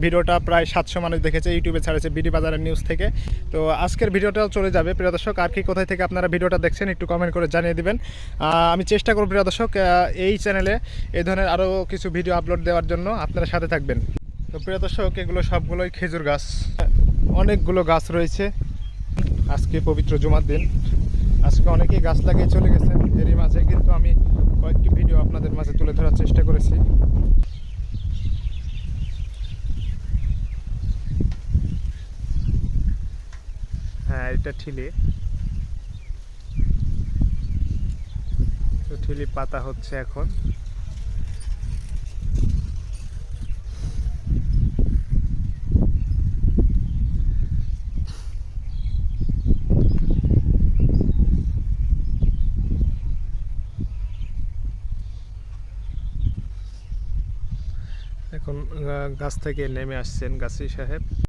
ভিডিওটা প্রায় 700 মানুষ দেখেছে, ইউটিউবে ছাড়েছে বিডি বাজারের নিউজ থেকে। তো আজকের ভিডিওটাও চলে যাবে প্রিয় দর্শক। আর কি কোথায় থেকে আপনারা ভিডিওটা দেখছেন একটু কমেন্ট করে জানিয়ে দিবেন। আমি চেষ্টা করব প্রিয় দর্শক এই চ্যানেলে এই ধরনের আরও কিছু ভিডিও আপলোড দেওয়ার জন্য, আপনারা সাথে থাকবেন। তো প্রিয় দর্শক, এগুলো সবগুলোই খেজুর গাছ, অনেকগুলো গাছ রয়েছে। আজকে পবিত্র জুমার দিন, আজকে অনেকেই গাছ লাগিয়ে চলে গেছেন, এরই মাঝে কিন্তু আমি কয়েকটি ভিডিও আপনাদের মাঝে তুলে ধরার চেষ্টা করেছি। হ্যাঁ, এটা ঠিলি, তো ঠিলি পাতা হচ্ছে এখন। এখন গাছ থেকে নেমে আসছেন গাছি সাহেব।